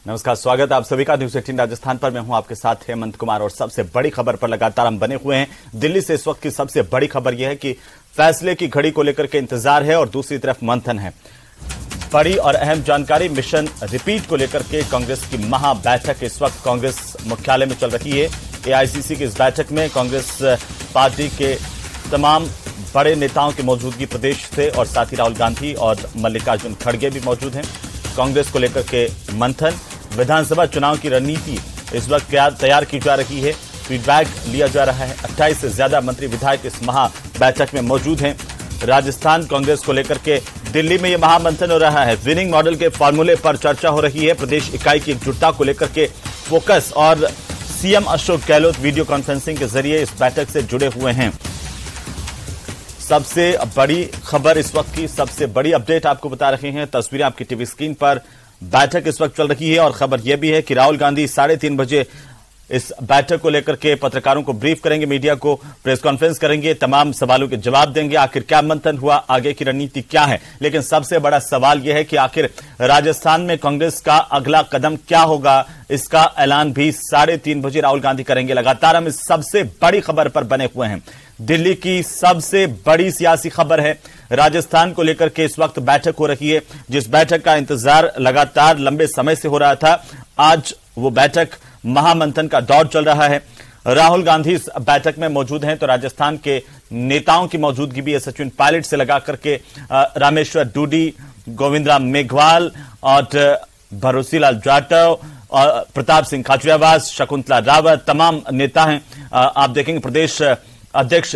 नमस्कार, स्वागत है आप सभी का न्यूज़ 18 राजस्थान पर। मैं हूं आपके साथ हेमंत कुमार और सबसे बड़ी खबर पर लगातार हम बने हुए हैं। दिल्ली से इस वक्त की सबसे बड़ी खबर यह है कि फैसले की घड़ी को लेकर के इंतजार है और दूसरी तरफ मंथन है। बड़ी और अहम जानकारी, मिशन रिपीट को लेकर के कांग्रेस की महा बैठक इस वक्त कांग्रेस मुख्यालय में चल रही है। एआईसीसी की इस बैठक में कांग्रेस पार्टी के तमाम बड़े नेताओं की मौजूदगी प्रदेश से और साथ ही राहुल गांधी और मल्लिकार्जुन खड़गे भी मौजूद हैं। कांग्रेस को लेकर के मंथन, विधानसभा चुनाव की रणनीति इस वक्त तैयार की जा रही है, फीडबैक लिया जा रहा है। 28 से ज्यादा मंत्री विधायक इस महा बैठक में मौजूद हैं। राजस्थान कांग्रेस को लेकर के दिल्ली में यह महामंथन हो रहा है। विनिंग मॉडल के फॉर्मूले पर चर्चा हो रही है। प्रदेश इकाई की एकजुटता को लेकर के फोकस और CM Ashok Gehlot video conferencing के जरिए इस बैठक से जुड़े हुए हैं। सबसे बड़ी खबर इस वक्त की, सबसे बड़ी अपडेट आपको बता रहे हैं। तस्वीरें आपकी टीवी स्क्रीन पर। बैठक इस वक्त चल रही है और खबर यह भी है कि राहुल गांधी 3:30 बजे इस बैठक को लेकर के पत्रकारों को ब्रीफ करेंगे, मीडिया को प्रेस कॉन्फ्रेंस करेंगे, तमाम सवालों के जवाब देंगे। आखिर क्या मंथन हुआ, आगे की रणनीति क्या है। लेकिन सबसे बड़ा सवाल यह है कि आखिर राजस्थान में कांग्रेस का अगला कदम क्या होगा, इसका ऐलान भी 3:30 बजे राहुल गांधी करेंगे। लगातार हम इस सबसे बड़ी खबर पर बने हुए हैं। दिल्ली की सबसे बड़ी सियासी खबर है, राजस्थान को लेकर के इस वक्त बैठक हो रही है, जिस बैठक का इंतजार लगातार लंबे समय से हो रहा था। आज वो बैठक महामंथन का दौर चल रहा है। राहुल गांधी इस बैठक में मौजूद हैं तो राजस्थान के नेताओं की मौजूदगी भी है। सचिन पायलट से लगा करके रामेश्वर डूडी, गोविंदराम मेघवाल और भरोसीलाल जाटव और प्रताप सिंह खाचरियावास, शकुंतला रावत, तमाम नेता हैं। आप देखेंगे प्रदेश अध्यक्ष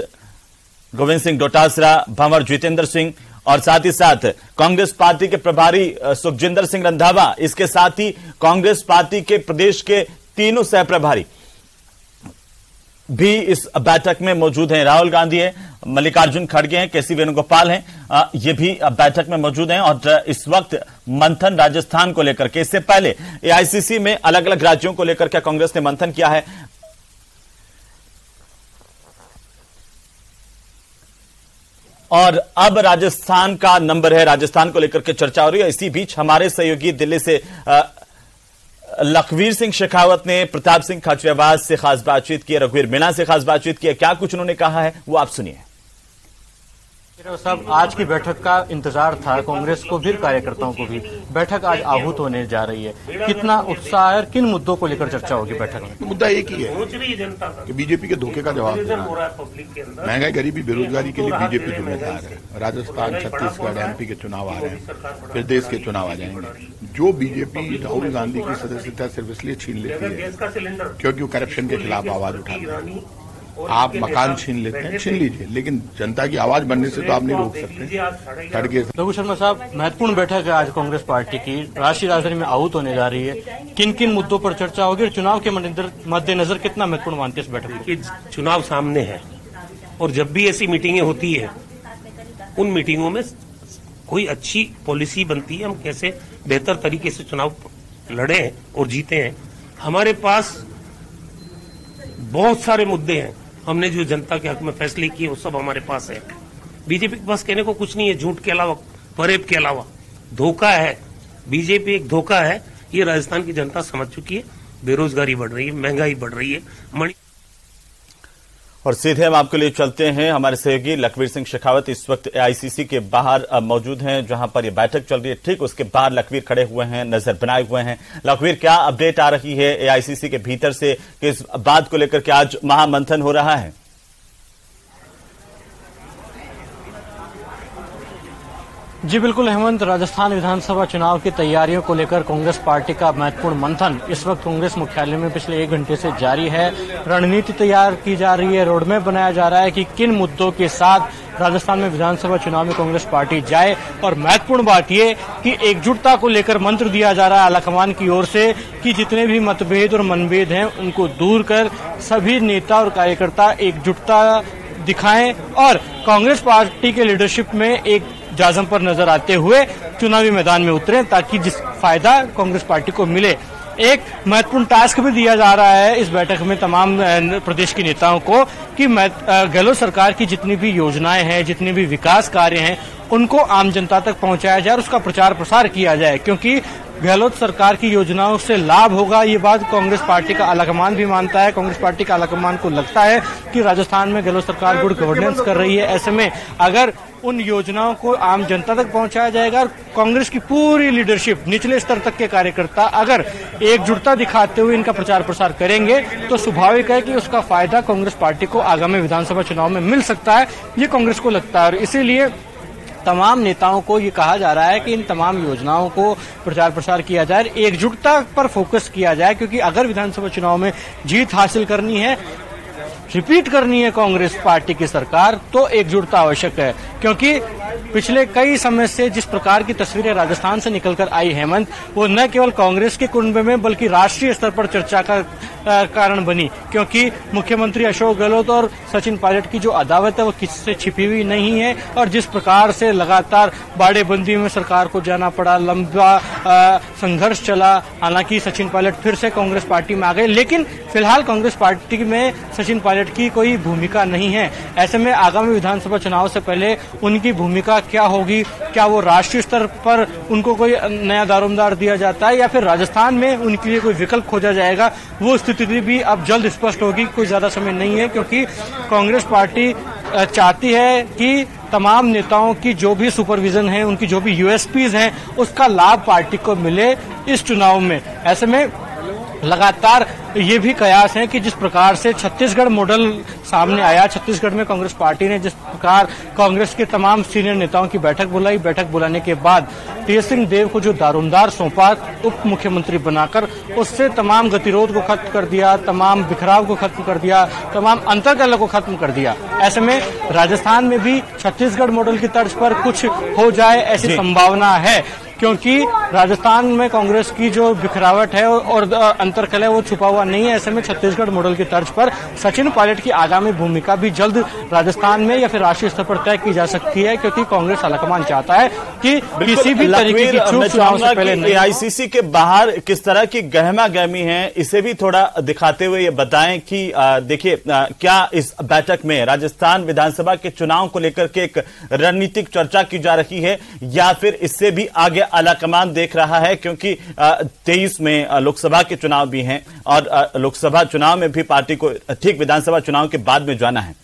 गोविंद सिंह डोटासरा, भंवर जितेंद्र सिंह और साथ ही साथ कांग्रेस पार्टी के प्रभारी सुखजिंदर सिंह रंधावा, इसके साथ ही कांग्रेस पार्टी के प्रदेश के तीनों सह प्रभारी भी इस बैठक में मौजूद हैं। राहुल गांधी है, मल्लिकार्जुन खड़गे हैं, केसी वेणुगोपाल हैं, ये भी बैठक में मौजूद हैं। और इस वक्त मंथन राजस्थान को लेकर के, इससे पहले एआईसीसी में अलग अलग राज्यों को लेकर के कांग्रेस ने मंथन किया है और अब राजस्थान का नंबर है। राजस्थान को लेकर के चर्चा हो रही है। इसी बीच हमारे सहयोगी दिल्ली से लखवीर सिंह शेखावत ने प्रताप सिंह खाचरियावास से खास बातचीत की, रघुवीर मीणा से खास बातचीत की। क्या कुछ उन्होंने कहा है वो आप सुनिए। साहब, आज की बैठक का इंतजार था कांग्रेस को भी, कार्यकर्ताओं को भी। बैठक आज आहूत होने जा रही है, कितना उत्साह है और किन मुद्दों को लेकर चर्चा होगी बैठक में? मुद्दा एक ही है कि बीजेपी के धोखे का जवाब देना। महंगाई, गरीबी, बेरोजगारी के लिए बीजेपी जिम्मेदार है। राजस्थान, छत्तीसगढ़, एमपी के चुनाव आ रहे हैं, फिर देश के चुनाव आ जाएंगे। जो बीजेपी राहुल गांधी की सदस्यता सिर्फ इसलिए छीन लेती है क्योंकि वो करप्शन के खिलाफ आवाज उठाते हैं। आप मकान छीन लेते हैं, छीन लीजिए, लेकिन जनता की आवाज बनने से तो आप नहीं रोक सकते। खड़गे रघु शर्मा साहब, महत्वपूर्ण बैठक है आज कांग्रेस पार्टी की, राष्ट्रीय राजधानी में आहूत होने जा रही है। किन किन मुद्दों पर चर्चा होगी और चुनाव के मद्देनजर कितना महत्वपूर्ण मानते हैं इस बैठक में? चुनाव सामने है और जब भी ऐसी मीटिंगें होती है, उन मीटिंगों में कोई अच्छी पॉलिसी बनती है, हम कैसे बेहतर तरीके से चुनाव लड़े और जीते हैं। हमारे पास बहुत सारे मुद्दे हैं, हमने जो जनता के हक में फैसले किए वो सब हमारे पास है। बीजेपी के पास कहने को कुछ नहीं है, झूठ के अलावा, फरेब के अलावा। धोखा है, बीजेपी एक धोखा है, ये राजस्थान की जनता समझ चुकी है। बेरोजगारी बढ़ रही है, महंगाई बढ़ रही है। और सीधे हम आपके लिए चलते हैं। हमारे सहयोगी लखवीर सिंह शेखावत इस वक्त एआईसीसी के बाहर मौजूद हैं, जहां पर यह बैठक चल रही है। ठीक उसके बाहर लखवीर खड़े हुए हैं, नजर बनाए हुए हैं। लखवीर, क्या अपडेट आ रही है एआईसीसी के भीतर से कि इस बात को लेकर के आज महामंथन हो रहा है? जी बिल्कुल हेमंत, राजस्थान विधानसभा चुनाव की तैयारियों को लेकर कांग्रेस पार्टी का महत्वपूर्ण मंथन इस वक्त कांग्रेस मुख्यालय में पिछले 1 घंटे से जारी है। रणनीति तैयार की जा रही है, रोडमैप बनाया जा रहा है कि किन मुद्दों के साथ राजस्थान में विधानसभा चुनाव में कांग्रेस पार्टी जाए। और महत्वपूर्ण बात यह कि एकजुटता को लेकर मंत्र दिया जा रहा है आलाकमान की ओर से कि जितने भी मतभेद और मनभेद हैं उनको दूर कर सभी नेता और कार्यकर्ता एकजुटता दिखाएं और कांग्रेस पार्टी के लीडरशिप में एक जाजम पर नजर आते हुए चुनावी मैदान में उतरे, ताकि जिस फायदा कांग्रेस पार्टी को मिले। एक महत्वपूर्ण टास्क भी दिया जा रहा है इस बैठक में तमाम प्रदेश के नेताओं को कि गहलोत सरकार की जितनी भी योजनाएं हैं, जितने भी विकास कार्य हैं, उनको आम जनता तक पहुंचाया जाए और उसका प्रचार प्रसार किया जाए, क्योंकि गहलोत सरकार की योजनाओं से लाभ होगा। ये बात कांग्रेस पार्टी का आलाकमान भी मानता है। कांग्रेस पार्टी का आलाकमान को लगता है कि राजस्थान में गहलोत सरकार गुड गवर्नेंस कर रही है। ऐसे में अगर उन योजनाओं को आम जनता तक पहुंचाया जाएगा और कांग्रेस की पूरी लीडरशिप, निचले स्तर तक के कार्यकर्ता अगर एकजुटता दिखाते हुए इनका प्रचार प्रसार करेंगे तो स्वाभाविक है कि उसका फायदा कांग्रेस पार्टी को आगामी विधानसभा चुनाव में मिल सकता है। ये कांग्रेस को लगता है और इसीलिए तमाम नेताओं को ये कहा जा रहा है कि इन तमाम योजनाओं को प्रचार प्रसार किया जाए, एकजुटता पर फोकस किया जाए, क्योंकि अगर विधानसभा चुनाव में जीत हासिल करनी है, रिपीट करनी है कांग्रेस पार्टी की सरकार, तो एकजुटता आवश्यक है। क्योंकि पिछले कई समय से जिस प्रकार की तस्वीरें राजस्थान से निकलकर आई हेमंत, वो न केवल कांग्रेस के कुंभ में बल्कि राष्ट्रीय स्तर पर चर्चा का कारण बनी। क्योंकि मुख्यमंत्री अशोक गहलोत और सचिन पायलट की जो अदावत है वो किसी से छिपी हुई नहीं है और जिस प्रकार से लगातार बाड़ेबंदी में सरकार को जाना पड़ा, लंबा संघर्ष चला। हालांकि सचिन पायलट फिर से कांग्रेस पार्टी में आ गए, लेकिन फिलहाल कांग्रेस पार्टी में सचिन पायलट की कोई भूमिका नहीं है। ऐसे में आगामी विधानसभा चुनाव से पहले उनकी भूमिका क्या होगी? क्या वो राष्ट्रीय स्तर पर उनको कोई नया दारोमदार दिया जाता है या फिर राजस्थान में उनके लिए कोई विकल्प खोजा जाएगा? वो स्थिति भी अब जल्द स्पष्ट होगी। कोई ज्यादा समय नहीं है, क्योंकि कांग्रेस पार्टी चाहती है कि तमाम नेताओं की जो भी सुपरविजन है, उनकी जो भी यूएसपीज हैं, उसका लाभ पार्टी को मिले इस चुनाव में। ऐसे में लगातार ये भी कयास है कि जिस प्रकार से छत्तीसगढ़ मॉडल सामने आया, छत्तीसगढ़ में कांग्रेस पार्टी ने जिस प्रकार कांग्रेस के तमाम सीनियर नेताओं की बैठक बुलाई, बैठक बुलाने के बाद तेज सिंह देव को जो दारोमदार सौंपा उप मुख्यमंत्री बनाकर, उससे तमाम गतिरोध को खत्म कर दिया, तमाम बिखराव को खत्म कर दिया, तमाम अंतर्कलह को खत्म कर दिया। ऐसे में राजस्थान में भी छत्तीसगढ़ मॉडल की तर्ज पर कुछ हो जाए ऐसी संभावना है, क्योंकि राजस्थान में कांग्रेस की जो बिखरावट है और अंतर्कलह वो छुपा हुआ नहीं है। ऐसे में छत्तीसगढ़ मॉडल की तर्ज पर सचिन पायलट की आगामी भूमिका भी जल्द राजस्थान में या फिर राष्ट्रीय स्तर पर तय की जा सकती है, क्योंकि कांग्रेस आलाकमान चाहता है कि किसी भी तरीके की चूक चुनाव से पहले एआईसीसी के बाहर किस तरह की गहमा गहमी है, इसे भी थोड़ा दिखाते हुए ये बताएं कि देखिए क्या इस बैठक में राजस्थान विधानसभा के चुनाव को लेकर के एक रणनीतिक चर्चा की जा रही है या फिर इससे भी आगे आलाकमान देख रहा है, क्योंकि 23 में लोकसभा के चुनाव भी हैं और लोकसभा चुनाव में भी पार्टी को ठीक विधानसभा चुनाव के बाद में जाना है।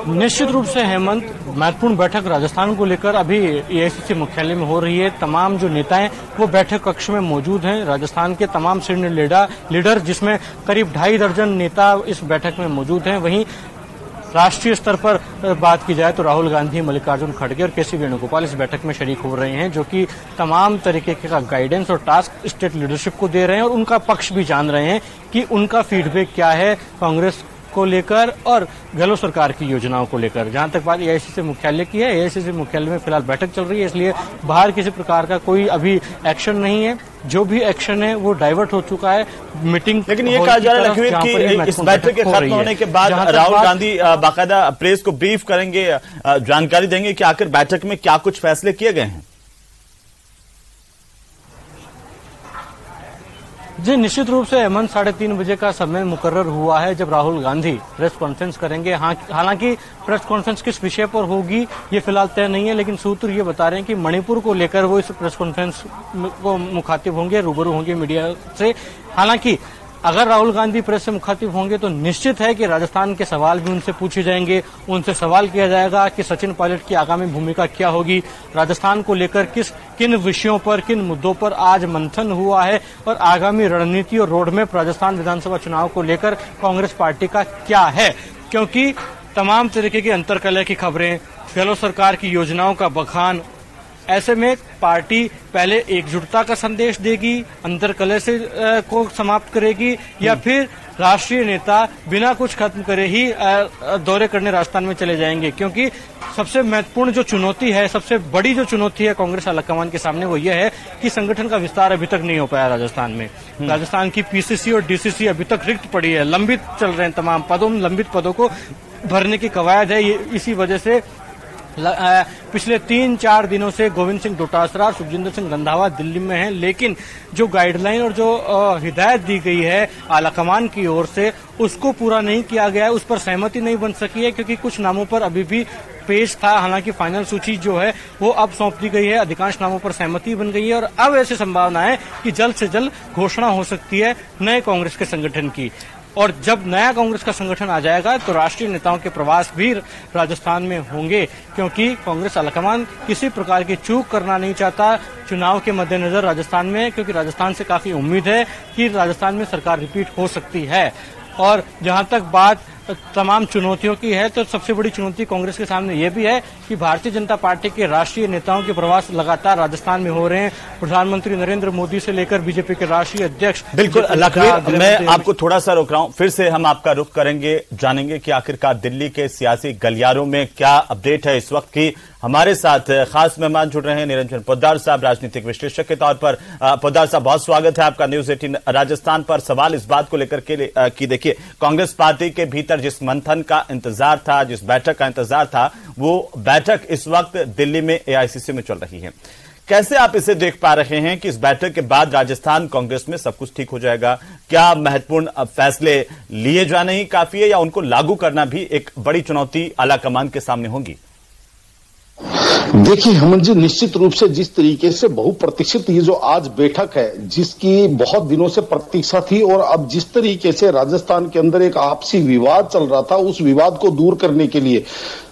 निश्चित रूप से हेमंत, महत्वपूर्ण बैठक राजस्थान को लेकर अभी एआईसीसी मुख्यालय में हो रही है। तमाम जो नेता हैं वो बैठक कक्ष में मौजूद हैं। राजस्थान के तमाम सीनियर लीडर जिसमें करीब 2.5 दर्जन नेता इस बैठक में मौजूद हैं। वहीं राष्ट्रीय स्तर पर बात की जाए तो राहुल गांधी, मल्लिकार्जुन खड़गे और केसी वेणुगोपाल इस बैठक में शरीक हो रहे हैं, जो कि तमाम तरीके का गाइडेंस और टास्क स्टेट लीडरशिप को दे रहे हैं और उनका पक्ष भी जान रहे हैं कि उनका फीडबैक क्या है कांग्रेस को लेकर और गहलोत सरकार की योजनाओं को लेकर। जहां तक बात एआईसीसी मुख्यालय की है, एआईसीसी मुख्यालय में फिलहाल बैठक चल रही है, इसलिए बाहर किसी प्रकार का कोई अभी एक्शन नहीं है। जो भी एक्शन है वो डाइवर्ट हो चुका है मीटिंग। लेकिन ये कहा जा रहा है लखवीर कि इस बैठक के खत्म होने के बाद राहुल गांधी बाकायदा प्रेस को ब्रीफ करेंगे, जानकारी देंगे कि आखिर बैठक में क्या कुछ फैसले किए गए हैं। जी निश्चित रूप से हेमंत, 3:30 बजे का समय मुकर्रर हुआ है जब राहुल गांधी प्रेस कॉन्फ्रेंस करेंगे। हालांकि प्रेस कॉन्फ्रेंस किस विषय पर होगी ये फिलहाल तय नहीं है, लेकिन सूत्र ये बता रहे हैं कि मणिपुर को लेकर वो इस प्रेस कॉन्फ्रेंस को मुखातिब होंगे, रूबरू होंगे मीडिया से। हालांकि अगर राहुल गांधी प्रेस से मुखातिब होंगे तो निश्चित है कि राजस्थान के सवाल भी उनसे पूछे जाएंगे। उनसे सवाल किया जाएगा कि सचिन पायलट की आगामी भूमिका क्या होगी, राजस्थान को लेकर किन विषयों पर, किन मुद्दों पर आज मंथन हुआ है और आगामी रणनीति और रोडमैप राजस्थान विधानसभा चुनाव को लेकर कांग्रेस पार्टी का क्या है। क्योंकि तमाम तरीके की अंतर्कलह की खबरें, गहलोत सरकार की योजनाओं का बखान, ऐसे में पार्टी पहले एकजुटता का संदेश देगी, अंतर्कलह से को समाप्त करेगी, या फिर राष्ट्रीय नेता बिना कुछ खत्म करे ही दौरे करने राजस्थान में चले जाएंगे। क्योंकि सबसे महत्वपूर्ण जो चुनौती है, सबसे बड़ी जो चुनौती है कांग्रेस आलाकमान के सामने वो ये है कि संगठन का विस्तार अभी तक नहीं हो पाया राजस्थान में। राजस्थान की पीसीसी और डीसीसी अभी तक रिक्त पड़ी है, लंबित चल रहे हैं तमाम पदों, लंबित पदों को भरने की कवायद है। इसी वजह से पिछले 3-4 दिनों से गोविंद सिंह डोटासरा और सुखजिंदर सिंह रंधावा दिल्ली में हैं, लेकिन जो गाइडलाइन और जो हिदायत दी गई है आलाकमान की ओर से उसको पूरा नहीं किया गया है, उस पर सहमति नहीं बन सकी है, क्योंकि कुछ नामों पर अभी भी पेश था। हालांकि फाइनल सूची जो है वो अब सौंप दी गई है, अधिकांश नामों पर सहमति बन गई है और अब ऐसी संभावना है कि जल्द से जल्द घोषणा हो सकती है नए कांग्रेस के संगठन की। और जब नया कांग्रेस का संगठन आ जाएगा तो राष्ट्रीय नेताओं के प्रवास भी राजस्थान में होंगे, क्योंकि कांग्रेस आलाकमान किसी प्रकार की चूक करना नहीं चाहता चुनाव के मद्देनजर राजस्थान में, क्योंकि राजस्थान से काफी उम्मीद है कि राजस्थान में सरकार रिपीट हो सकती है। और जहां तक बात तमाम चुनौतियों की है तो सबसे बड़ी चुनौती कांग्रेस के सामने ये भी है कि भारतीय जनता पार्टी के राष्ट्रीय नेताओं के प्रवास लगातार राजस्थान में हो रहे हैं। प्रधानमंत्री नरेंद्र मोदी से लेकर बीजेपी के राष्ट्रीय अध्यक्ष। बिल्कुल लखवीर, मैं आपको थोड़ा सा रोक रहा हूं, फिर से हम आपका रुख करेंगे, जानेंगे कि आखिरकार दिल्ली के सियासी गलियारों में क्या अपडेट है इस वक्त की। हमारे साथ खास मेहमान जुड़ रहे हैं निरंजन पोद्दार साहब, राजनीतिक विश्लेषक के तौर पर। पोद्दार साहब, बहुत स्वागत है आपका न्यूज 18 राजस्थान पर। सवाल इस बात को लेकर के कि देखिए, कांग्रेस पार्टी के भीतर जिस मंथन का इंतजार था, जिस बैठक का इंतजार था, वो बैठक इस वक्त दिल्ली में एआईसीसी में चल रही है। कैसे आप इसे देख पा रहे हैं कि इस बैठक के बाद राजस्थान कांग्रेस में सब कुछ ठीक हो जाएगा? क्या महत्वपूर्ण फैसले लिए जाने ही काफी है या उनको लागू करना भी एक बड़ी चुनौती आलाकमान के सामने होगी? देखिए हेमंत जी, निश्चित रूप से जिस तरीके से बहुप्रतीक्षित ये जो आज बैठक है, जिसकी बहुत दिनों से प्रतीक्षा थी, और अब जिस तरीके से राजस्थान के अंदर एक आपसी विवाद चल रहा था, उस विवाद को दूर करने के लिए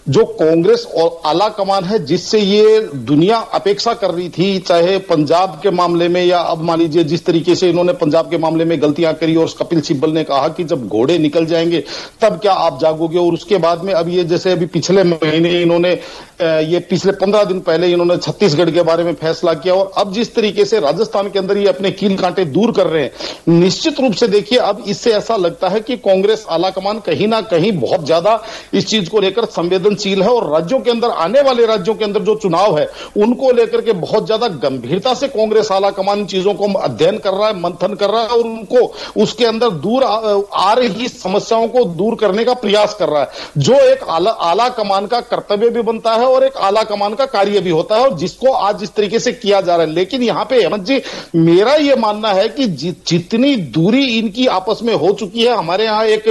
जो कांग्रेस और आलाकमान है, जिससे ये दुनिया अपेक्षा कर रही थी, चाहे पंजाब के मामले में या अब मान लीजिए जिस तरीके से इन्होंने पंजाब के मामले में गलतियां करी और कपिल सिब्बल ने कहा कि जब घोड़े निकल जाएंगे तब क्या आप जागोगे, और उसके बाद में अब ये जैसे अभी पिछले महीने इन्होंने ये पिछले 15 दिन पहले इन्होंने छत्तीसगढ़ के बारे में फैसला किया, और अब जिस तरीके से राजस्थान के अंदर ये अपने कील कांटे दूर कर रहे हैं, निश्चित रूप से देखिए अब इससे ऐसा लगता है कि कांग्रेस आलाकमान कहीं ना कहीं बहुत ज्यादा इस चीज को लेकर संवेदनशील है, और राज्यों के अंदर आने वाले राज्यों के अंदर जो चुनाव है उनको लेकर के बहुत ज्यादा गंभीरता से कांग्रेस आलाकमान चीजों को अध्ययन कर रहा है, मंथन कर रहा है, और उनको उसके अंदर दूर आ रही समस्याओं को दूर करने का प्रयास कर रहा है, जो एक आलाकमान का कर्तव्य भी बनता है और एक आलाकमान का कार्य भी होता है, और जिसको आज इस तरीके से किया जा रहा है। लेकिन यहां पे हेमंत जी, मेरा यह मानना है कि जितनी दूरी इनकी आपस में हो चुकी है, हमारे यहां एक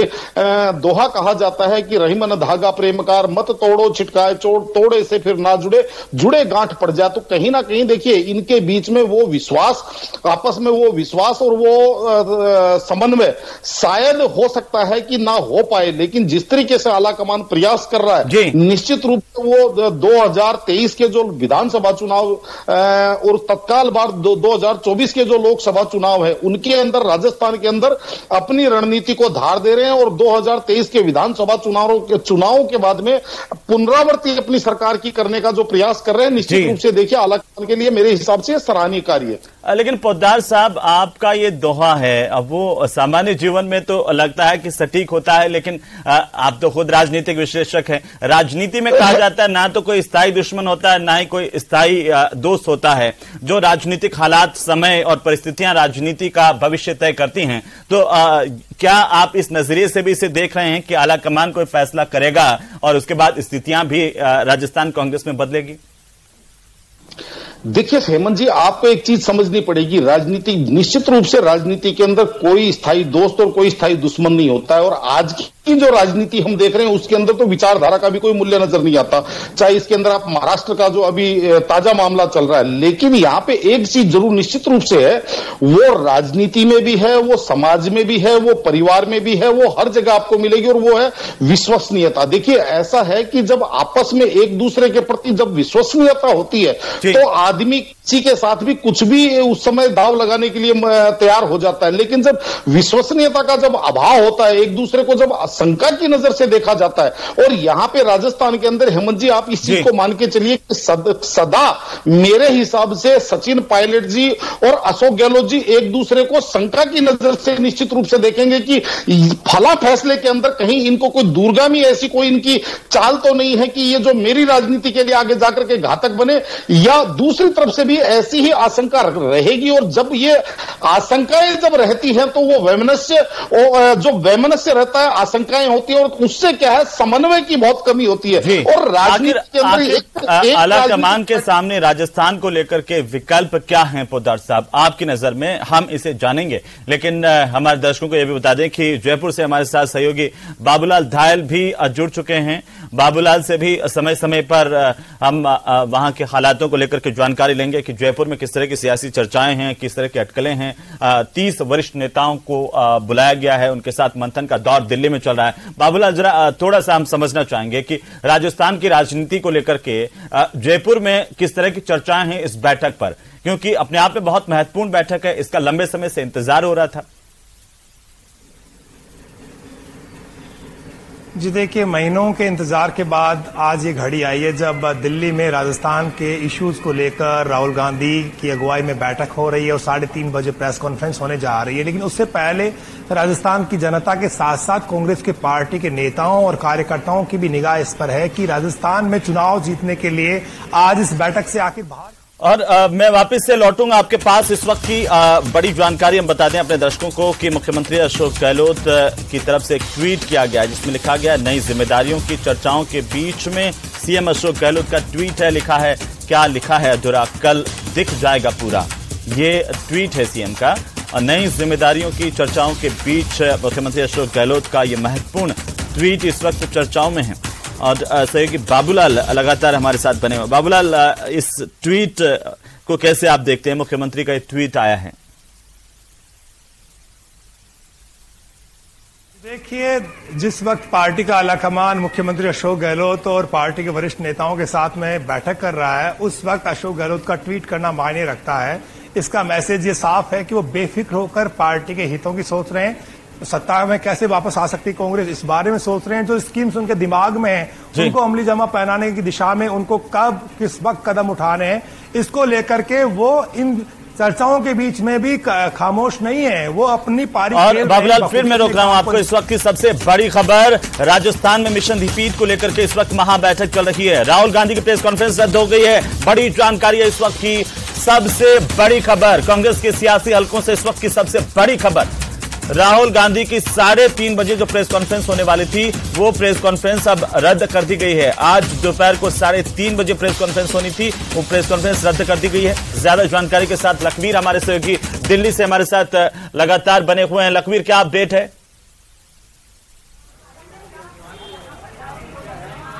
दोहा कहा जाता है कि रही मन धागा प्रेमकार, मत तोड़ो छिटकाए चोट, तोड़े से फिर ना जुड़े, जुड़े गांठ पड़ जाए। तो कहीं ना कहीं देखिए इनके बीच में वो विश्वास, आपस में वो विश्वास और वो समन्वय शायद हो सकता है कि ना हो पाए, लेकिन जिस तरीके से आलाकमान प्रयास कर रहा है, निश्चित रूप से वो 2023 के जो विधानसभा चुनाव और तत्काल बाद 2024 के जो लोकसभा चुनाव है, उनके अंदर राजस्थान के अंदर अपनी रणनीति को धार दे रहे हैं, और 2023 के विधानसभा चुनावों के बाद में पुनरावृत्ति अपनी सरकार की करने का जो प्रयास कर रहे हैं, निश्चित रूप से देखिए आलाकमान के लिए मेरे हिसाब से सराहनीय कार्य है। लेकिन पोद्दार साहब, आपका ये दोहा है, अब वो सामान्य जीवन में तो लगता है कि सटीक होता है, लेकिन आप तो खुद राजनीतिक विश्लेषक हैं। राजनीति में कहा जाता है ना तो कोई स्थायी दुश्मन होता है, ना ही कोई स्थायी दोस्त होता है। जो राजनीतिक हालात, समय और परिस्थितियां राजनीति का भविष्य तय करती हैं, तो क्या आप इस नजरिए से भी इसे देख रहे हैं कि आलाकमान कोई फैसला करेगा और उसके बाद स्थितियां भी राजस्थान कांग्रेस में बदलेगी? देखिए हेमंत जी, आपको एक चीज समझनी पड़ेगी, राजनीति निश्चित रूप से राजनीति के अंदर कोई स्थायी दोस्त और कोई स्थायी दुश्मन नहीं होता है, और आज की जो राजनीति हम देख रहे हैं उसके अंदर तो विचारधारा का भी कोई मूल्य नजर नहीं आता, चाहे इसके अंदर आप महाराष्ट्र का जो अभी ताजा मामला चल रहा है। लेकिन यहां पे एक चीज जरूर निश्चित रूप से है, वो राजनीति में भी है, वो समाज में भी है, वो परिवार में भी है, वो हर जगह आपको मिलेगी, और वो है विश्वसनीयता। देखिए ऐसा है कि जब आपस में एक दूसरे के प्रति जब विश्वसनीयता होती है तो आदमी किसी के साथ भी कुछ भी उस समय दाव लगाने के लिए तैयार हो जाता है, लेकिन जब विश्वसनीयता का जब अभाव होता है, एक दूसरे को जब शंका की नजर से देखा जाता है, और यहां पे राजस्थान के अंदर हेमंत जी आप इस चीज को मान के चलिए कि सदा मेरे हिसाब से सचिन पायलट जी और अशोक गहलोत जी एक दूसरे को शंका की नजर से निश्चित रूप से देखेंगे कि फला फैसले के अंदर कहीं इनको कोई दूरगामी ऐसी कोई इनकी चाल तो नहीं है कि ये जो मेरी राजनीति के लिए आगे जाकर के घातक बने, या दूसरी तरफ से भी ऐसी ही आशंका रहेगी। और जब ये आशंकाएं जब रहती हैं तो वो वैमनस्य, जो वैमनस्य रहता है, आशंका आशंकाएं होती है और उससे क्या है समन्वय की बहुत कमी होती है। और राजनीति के अंदर आला कमान के सामने राजस्थान को लेकर के विकल्प क्या हैं पोद्दार साहब आपकी नजर में, हम इसे जानेंगे। लेकिन हमारे दर्शकों को यह भी बता दें कि जयपुर से हमारे साथ सहयोगी बाबूलाल धायल भी जुड़ चुके हैं। बाबूलाल से भी समय समय पर हम वहां के हालातों को लेकर के जानकारी लेंगे कि जयपुर में किस तरह की सियासी चर्चाएं हैं, किस तरह की अटकलें हैं। 30 वरिष्ठ नेताओं को बुलाया गया है, उनके साथ मंथन का दौर दिल्ली में चल रहा है। बाबूलाल, जरा थोड़ा सा हम समझना चाहेंगे कि राजस्थान की राजनीति को लेकर के जयपुर में किस तरह की चर्चाएं हैं इस बैठक पर, क्योंकि अपने आप में बहुत महत्वपूर्ण बैठक है, इसका लंबे समय से इंतजार हो रहा था। जी देखिए, महीनों के इंतजार के बाद आज ये घड़ी आई है जब दिल्ली में राजस्थान के इश्यूज को लेकर राहुल गांधी की अगुवाई में बैठक हो रही है और 3:30 बजे प्रेस कॉन्फ्रेंस होने जा रही है। लेकिन उससे पहले राजस्थान की जनता के साथ साथ कांग्रेस के पार्टी के नेताओं और कार्यकर्ताओं की भी निगाह इस पर है कि राजस्थान में चुनाव जीतने के लिए आज इस बैठक से आखिर बाहर। और मैं वापस से लौटूंगा आपके पास। इस वक्त की बड़ी जानकारी हम बता दें अपने दर्शकों को कि मुख्यमंत्री अशोक गहलोत की तरफ से एक ट्वीट किया गया जिसमें लिखा गया, नई जिम्मेदारियों की चर्चाओं के बीच में सीएम अशोक गहलोत का ट्वीट है। लिखा है, क्या लिखा है अधूरा कल दिख जाएगा पूरा। ये ट्वीट है सीएम का। और नई जिम्मेदारियों की चर्चाओं के बीच मुख्यमंत्री अशोक गहलोत का यह महत्वपूर्ण ट्वीट इस वक्त चर्चाओं में है। और सहयोगी बाबूलाल लगातार हमारे साथ बने हुए। बाबूलाल, इस ट्वीट को कैसे आप देखते हैं? मुख्यमंत्री का एक ट्वीट आया है। देखिए, जिस वक्त पार्टी का आलाकमान मुख्यमंत्री अशोक गहलोत और पार्टी के वरिष्ठ नेताओं के साथ में बैठक कर रहा है, उस वक्त अशोक गहलोत का ट्वीट करना मायने रखता है। इसका मैसेज ये साफ है कि वो बेफिक्र होकर पार्टी के हितों की सोच रहे हैं। सत्ता में कैसे वापस आ सकती कांग्रेस, इस बारे में सोच रहे हैं। जो स्कीम्स उनके दिमाग में है, उनको अमली जमा पहनाने की दिशा में उनको कब किस वक्त कदम उठाने हैं, इसको लेकर के वो इन चर्चाओं के बीच में भी खामोश नहीं है। वो अपनी पारी। और बाबूलाल, फिर मैं रोक रहा हूं आपको। इस वक्त की सबसे बड़ी खबर, राजस्थान में मिशन रिपीट को लेकर के इस वक्त महाबैठक चल रही है। राहुल गांधी की प्रेस कॉन्फ्रेंस रद्द हो गई है। बड़ी जानकारी है इस वक्त की सबसे बड़ी खबर, कांग्रेस के सियासी हलकों से इस वक्त की सबसे बड़ी खबर। राहुल गांधी की 3:30 बजे जो प्रेस कॉन्फ्रेंस होने वाली थी, वो प्रेस कॉन्फ्रेंस अब रद्द कर दी गई है। आज दोपहर को 3:30 बजे प्रेस कॉन्फ्रेंस होनी थी, वो प्रेस कॉन्फ्रेंस रद्द कर दी गई है। ज्यादा जानकारी के साथ लखवीर हमारे सहयोगी दिल्ली से हमारे साथ लगातार बने हुए हैं। लखवीर, क्या अपडेट है?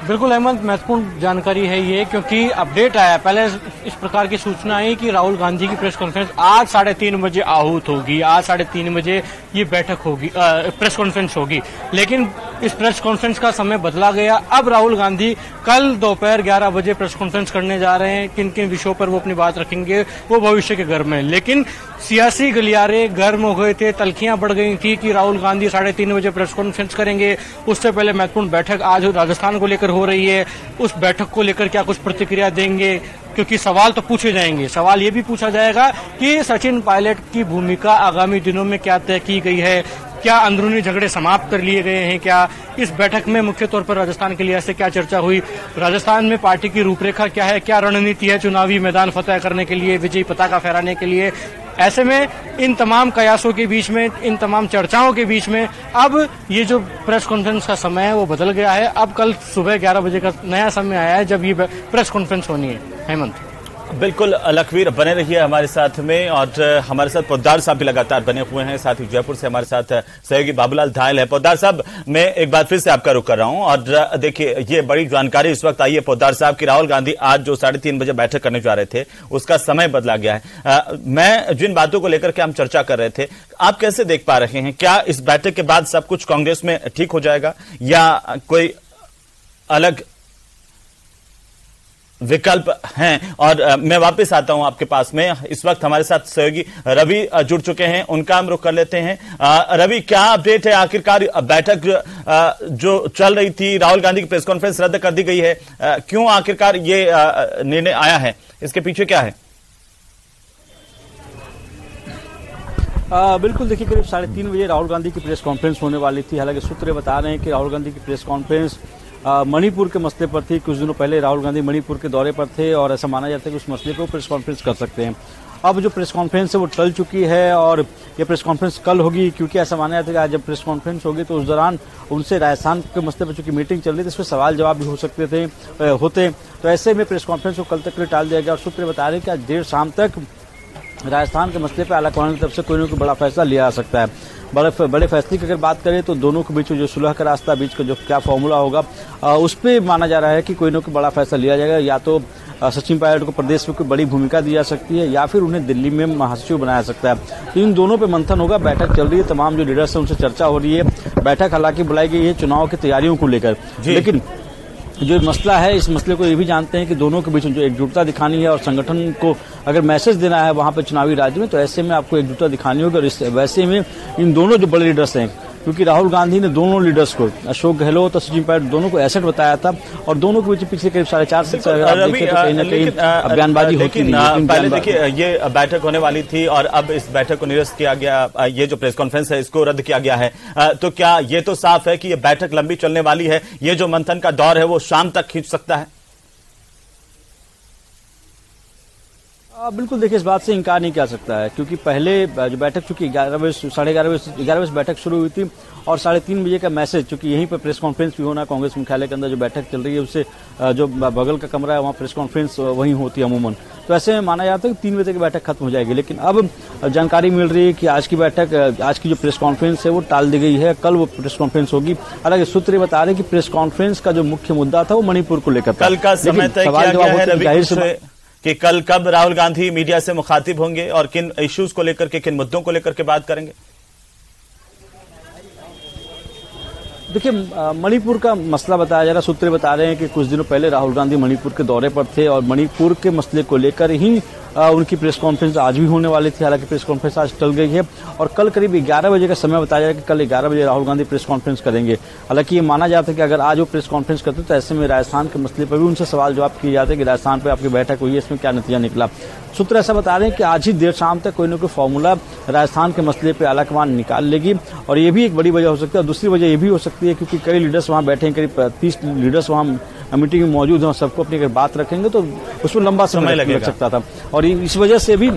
बिल्कुल हेमंत, महत्वपूर्ण जानकारी है ये, क्योंकि अपडेट आया। पहले इस प्रकार की सूचना आई कि राहुल गांधी की प्रेस कॉन्फ्रेंस आज 3:30 बजे आहूत होगी, आज 3:30 बजे ये बैठक होगी, प्रेस कॉन्फ्रेंस होगी। लेकिन इस प्रेस कॉन्फ्रेंस का समय बदला गया। अब राहुल गांधी कल दोपहर 11 बजे प्रेस कॉन्फ्रेंस करने जा रहे हैं। किन किन विषयों पर वो अपनी बात रखेंगे, वो भविष्य के गर्म है। लेकिन सियासी गलियारे गर्म हो गए थे, तल्खियां बढ़ गई थी कि राहुल गांधी 3:30 बजे प्रेस कॉन्फ्रेंस करेंगे। उससे पहले महत्वपूर्ण बैठक आज राजस्थान को लेकर हो रही है। उस बैठक को लेकर क्या कुछ प्रतिक्रिया देंगे, क्योंकि सवाल तो पूछे जाएंगे। सवाल ये भी पूछा जाएगा कि सचिन पायलट की भूमिका आगामी दिनों में क्या तय की गई है, क्या अंदरूनी झगड़े समाप्त कर लिए गए हैं, क्या इस बैठक में मुख्य तौर पर राजस्थान के लिहाज से क्या चर्चा हुई, राजस्थान में पार्टी की रूपरेखा क्या है, क्या रणनीति है चुनावी मैदान फतह करने के लिए, विजयी पताका फहराने के लिए। ऐसे में इन तमाम कयासों के बीच में, इन तमाम चर्चाओं के बीच में अब ये जो प्रेस कॉन्फ्रेंस का समय है वो बदल गया है। अब कल सुबह 11 बजे का नया समय आया है जब ये प्रेस कॉन्फ्रेंस होनी है। हेमंत, बिल्कुल लखवीर, बने रहिए हमारे साथ में। और हमारे साथ पोद्दार साहब भी लगातार बने हुए हैं। साथ ही जयपुर से हमारे साथ सहयोगी बाबूलाल धायल है। पोद्दार साहब, मैं एक बार फिर से आपका रुख कर रहा हूं। और देखिए, ये बड़ी जानकारी इस वक्त आई है पोद्दार साहब की राहुल गांधी आज जो 3:30 बजे बैठक करने जा रहे थे, उसका समय बदला गया है। मैं जिन बातों को लेकर के हम चर्चा कर रहे थे, आप कैसे देख पा रहे हैं? क्या इस बैठक के बाद सब कुछ कांग्रेस में ठीक हो जाएगा या कोई अलग विकल्प हैं? और मैं वापस आता हूं आपके पास में। इस वक्त हमारे साथ सहयोगी रवि जुड़ चुके हैं, उनका हम रुख कर लेते हैं। रवि, क्या अपडेट है? आखिरकार बैठक जो चल रही थी, राहुल गांधी की प्रेस कॉन्फ्रेंस रद्द कर दी गई है, क्यों आखिरकार ये निर्णय आया है? इसके पीछे क्या है? बिल्कुल, देखिए, करीब 3:30 बजे राहुल गांधी की प्रेस कॉन्फ्रेंस होने वाली थी। हालांकि सूत्र बता रहे हैं कि राहुल गांधी की प्रेस कॉन्फ्रेंस मणिपुर के मसले पर थी। कुछ दिनों पहले राहुल गांधी मणिपुर के दौरे पर थे और ऐसा माना जाता है कि उस मसले पर प्रेस कॉन्फ्रेंस कर सकते हैं। अब जो प्रेस कॉन्फ्रेंस है वो टल चुकी है और ये प्रेस कॉन्फ्रेंस कल होगी, क्योंकि ऐसा माना जाता है कि आज जब प्रेस कॉन्फ्रेंस होगी तो उस दौरान उनसे राजस्थान के मसले पर चूंकि मीटिंग चल रही थी, इसमें सवाल जवाब भी हो सकते होते, तो ऐसे में प्रेस कॉन्फ्रेंस को कल तक के लिए टाल दिया गया। और सूत्र बता रहे हैं कि आज देर शाम तक राजस्थान के मसले पर आलाकमान की तरफ से कोई न कोई बड़ा फैसला लिया जा सकता है। बड़े फैसले की अगर बात करें तो दोनों के बीच जो सुलह का रास्ता, बीच का जो क्या फॉर्मूला होगा, उस पर माना जा रहा है कि कोई न कोई बड़ा फैसला लिया जाएगा। या तो सचिन पायलट को प्रदेश में कोई बड़ी भूमिका दी जा सकती है या फिर उन्हें दिल्ली में महासचिव बनाया सकता है। तो इन दोनों पे मंथन होगा। बैठक चल रही है, तमाम जो लीडर्स हैं उनसे चर्चा हो रही है। बैठक हालांकि बुलाई गई है चुनाव की तैयारियों को लेकर, लेकिन जो मसला है इस मसले को ये भी जानते हैं कि दोनों के बीच जो एकजुटता दिखानी है और संगठन को अगर मैसेज देना है वहां पर चुनावी राज्य में, तो ऐसे में आपको एकजुटता दिखानी होगी। और वैसे में इन दोनों जो बड़े लीडर्स हैं, क्योंकि राहुल गांधी ने दोनों लीडर्स को, अशोक गहलोत और सचिन पायलट, दोनों को एसेट बताया था और दोनों के बीच पिछले करीब 4.5 से कहीं न कहीं बयानबाजी होती रही। पहले देखिए ये बैठक होने वाली थी और अब इस बैठक को निरस्त किया गया, ये जो प्रेस कॉन्फ्रेंस है इसको रद्द किया गया है। तो क्या ये तो साफ है कि ये बैठक लंबी चलने वाली है, ये जो मंथन का दौर है वो शाम तक खींच सकता है? बिल्कुल, देखिए इस बात से इनकार नहीं किया सकता है, क्योंकि पहले जो बैठक चूंकि 11 बजे 11:30 बजे बैठक शुरू हुई थी और 3:30 बजे का मैसेज, चूंकि यहीं पर प्रेस कॉन्फ्रेंस भी होना, कांग्रेस मुख्यालय के अंदर जो बैठक चल रही है उससे जो बगल का कमरा है वहाँ प्रेस कॉन्फ्रेंस वहीं होती है अमूमन, तो ऐसे में माना जाता है कि 3 बजे की बैठक खत्म हो जाएगी। लेकिन अब जानकारी मिल रही है कि आज की बैठक, आज की जो प्रेस कॉन्फ्रेंस है वो टाल दी गई है, कल वो प्रेस कॉन्फ्रेंस होगी। हालांकि सूत्र बता रहे हैं कि प्रेस कॉन्फ्रेंस का जो मुख्य मुद्दा था वो मणिपुर को लेकर था। कल का समय तय किया गया है कि कल कब राहुल गांधी मीडिया से मुखातिब होंगे और किन इश्यूज को लेकर के, किन मुद्दों को लेकर के बात करेंगे? देखिए मणिपुर का मसला बताया जा रहा है, सूत्र बता रहे हैं कि कुछ दिनों पहले राहुल गांधी मणिपुर के दौरे पर थे और मणिपुर के मसले को लेकर ही उनकी प्रेस कॉन्फ्रेंस आज भी होने वाली थी। हालांकि प्रेस कॉन्फ्रेंस आज टल गई है और कल करीब 11 बजे का समय बताया जा रहा है कि कल 11 बजे राहुल गांधी प्रेस कॉन्फ्रेंस करेंगे। हालांकि ये माना जाता है कि अगर आज वो प्रेस कॉन्फ्रेंस करते तो ऐसे में राजस्थान के मसले पर भी उनसे सवाल जवाब किए जाते हैं कि राजस्थान पर आपकी बैठक हुई है, इसमें क्या नतीजा निकला। सूत्र ऐसा बता रहे हैं कि आज ही देर शाम तक कोई न कोई फॉर्मूला राजस्थान के मसले पर आलाकमान निकाल लेगी और ये भी एक बड़ी वजह हो सकती है। और दूसरी वजह ये भी हो सकती है क्योंकि कई लीडर्स वहां बैठे हैं, करीब 30 लीडर्स वहां मीटिंग में मौजूद हैं और सबको अपनी अगर बात रखेंगे तो उसमें लंबा समय लग सकता था और इस वजह से भी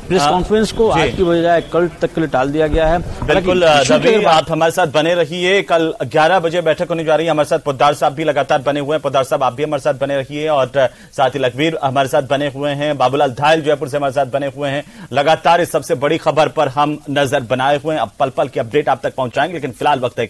प्रेस कॉन्फ्रेंस को आज की बजाय कल तक के लिए टाल दिया गया है। बिल्कुल रवि, आप हमारे साथ बने रहिए। कल 11 बजे बैठक होने जा रही है। हमारे साथ पोद्दार साहब भी लगातार बने हुए हैं। पोद्दार साहब आप भी हमारे साथ बने रहिए और साथ ही लखवीर हमारे साथ बने हुए हैं। बाबूलाल धायल जयपुर से हमारे साथ बने हुए हैं। लगातार इस सबसे बड़ी खबर पर हम नजर बनाए हुए हैं। अब पल पल की अपडेट आप तक पहुंचाएंगे, लेकिन फिलहाल वक्त है